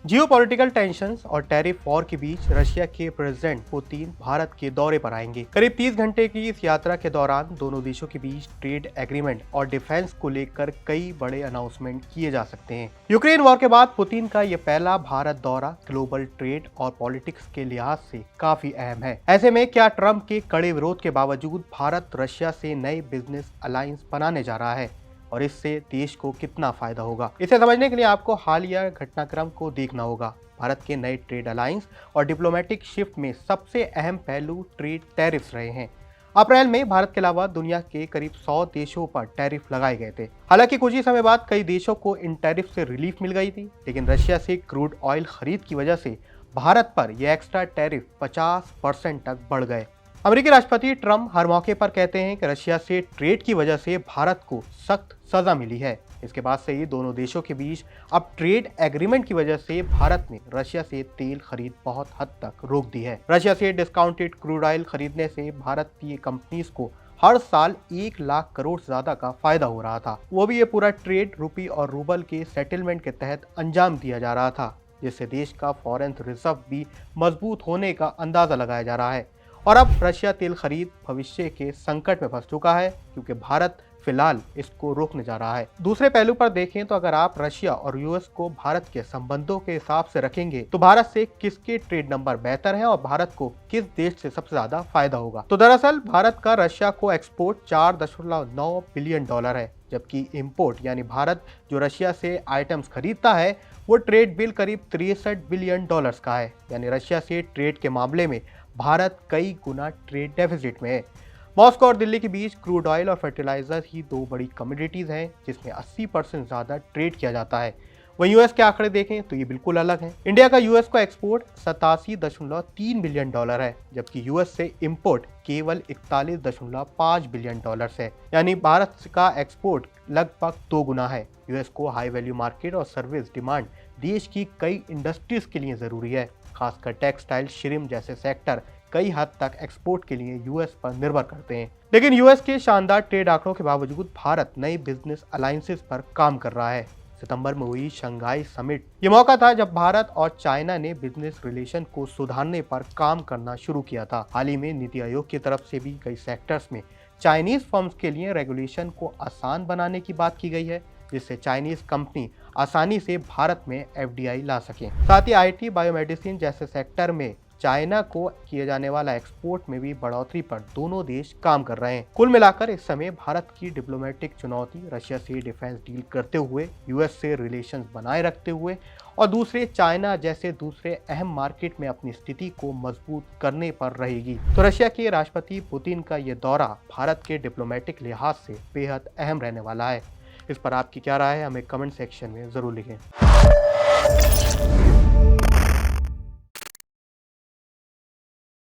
Geopolitical tensions और tariff war के बीच Russia के प्रेसिडेंट पुतिन भारत के दौरे पर आएंगे। करीब 30 घंटे की इस यात्रा के दौरान दोनों देशों के बीच ट्रेड एग्रीमेंट और डिफेंस को लेकर कई बड़े अनाउंसमेंट किए जा सकते हैं। यूक्रेन वॉर के बाद पुतिन का ये पहला भारत दौरा ग्लोबल ट्रेड और पॉलिटिक्स के लिहाज से काफी अहम है। ऐसे में क्या ट्रंप के कड़े विरोध के बावजूद भारत रशिया से नए बिजनेस अलायंस बनाने जा रहा है और इससे देश को कितना फायदा होगा, इसे समझने के लिए आपको हालिया घटनाक्रम को देखना होगा। भारत के नए ट्रेड अलायंस और डिप्लोमेटिक शिफ्ट में सबसे अहम पहलू ट्रेड टैरिफ्स रहे हैं। अप्रैल में भारत के अलावा दुनिया के करीब 100 देशों पर टैरिफ लगाए गए थे। हालांकि कुछ ही समय बाद कई देशों को इन टैरिफ से रिलीफ मिल गई थी, लेकिन रशिया से क्रूड ऑयल खरीद की वजह से भारत पर यह एक्स्ट्रा टैरिफ 50% तक बढ़ गए। अमेरिकी राष्ट्रपति ट्रंप हर मौके पर कहते हैं कि रशिया से ट्रेड की वजह से भारत को सख्त सजा मिली है। इसके बाद से ही दोनों देशों के बीच अब ट्रेड एग्रीमेंट की वजह से भारत ने रशिया से तेल खरीद बहुत हद तक रोक दी है। रशिया से डिस्काउंटेड क्रूड ऑयल खरीदने से भारतीय कंपनीज को हर साल 1 लाख करोड़ से ज्यादा का फायदा हो रहा था। वो भी ये पूरा ट्रेड रुपये और रूबल के सेटलमेंट के तहत अंजाम दिया जा रहा था, जिससे देश का फॉरेन रिजर्व भी मजबूत होने का अंदाजा लगाया जा रहा है। और अब रशिया तेल खरीद भविष्य के संकट में फंस चुका है, क्योंकि भारत फिलहाल इसको रोकने जा रहा है। दूसरे पहलू पर देखें तो अगर आप रशिया और यूएस को भारत के संबंधों के हिसाब से रखेंगे तो भारत से किसके ट्रेड नंबर बेहतर हैं और भारत को किस देश से सबसे ज्यादा फायदा होगा। तो दरअसल भारत का रशिया को एक्सपोर्ट 4.9 बिलियन डॉलर है, जबकि इंपोर्ट यानी भारत जो रशिया से आइटम्स खरीदता है वो ट्रेड बिल करीब 63 बिलियन डॉलर्स का है। यानी रशिया से ट्रेड के मामले में भारत कई गुना ट्रेड डेफिसिट में है। मॉस्को और दिल्ली के बीच क्रूड ऑयल और फर्टिलाइजर ही दो बड़ी कमोडिटीज हैं, जिसमें 80% ज्यादा ट्रेड किया जाता है। वहीं यूएस के आंकड़े देखें तो ये बिल्कुल अलग हैं। इंडिया का यूएस को एक्सपोर्ट 87.3 बिलियन डॉलर है, जबकि यूएस से इंपोर्ट केवल 41.5 बिलियन डॉलर है। यानी भारत का एक्सपोर्ट लगभग 2 गुना है। यूएस को हाई वैल्यू मार्केट और सर्विस डिमांड देश की कई इंडस्ट्रीज के लिए जरूरी है। खासकर टेक्सटाइल, श्रिम जैसे सेक्टर कई हद तक एक्सपोर्ट के लिए यूएस पर निर्भर करते हैं। लेकिन यूएस के शानदार ट्रेड आंकड़ों के बावजूद भारत नई बिजनेस अलायंसेस पर काम कर रहा है। सितंबर में हुई शंघाई समिट ये मौका था जब भारत और चाइना ने बिजनेस रिलेशन को सुधारने पर काम करना शुरू किया था। हाल ही में नीति आयोग की तरफ से भी कई सेक्टर्स में चाइनीज फर्म्स के लिए रेगुलेशन को आसान बनाने की बात की गई है, जिससे चाइनीज कंपनी आसानी से भारत में एफडीआई ला सकें। साथ ही आईटी, बायोमेडिसिन जैसे सेक्टर में चाइना को किए जाने वाला एक्सपोर्ट में भी बढ़ोतरी पर दोनों देश काम कर रहे हैं। कुल मिलाकर इस समय भारत की डिप्लोमेटिक चुनौती रशिया से डिफेंस डील करते हुए, यूएस से रिलेशंस बनाए रखते हुए और दूसरे चाइना जैसे दूसरे अहम मार्केट में अपनी स्थिति को मजबूत करने पर रहेगी। तो रशिया के राष्ट्रपति पुतिन का ये दौरा भारत के डिप्लोमेटिक लिहाज से बेहद अहम रहने वाला है। इस पर आपकी क्या राय है, हमें कमेंट सेक्शन में जरूर लिखें।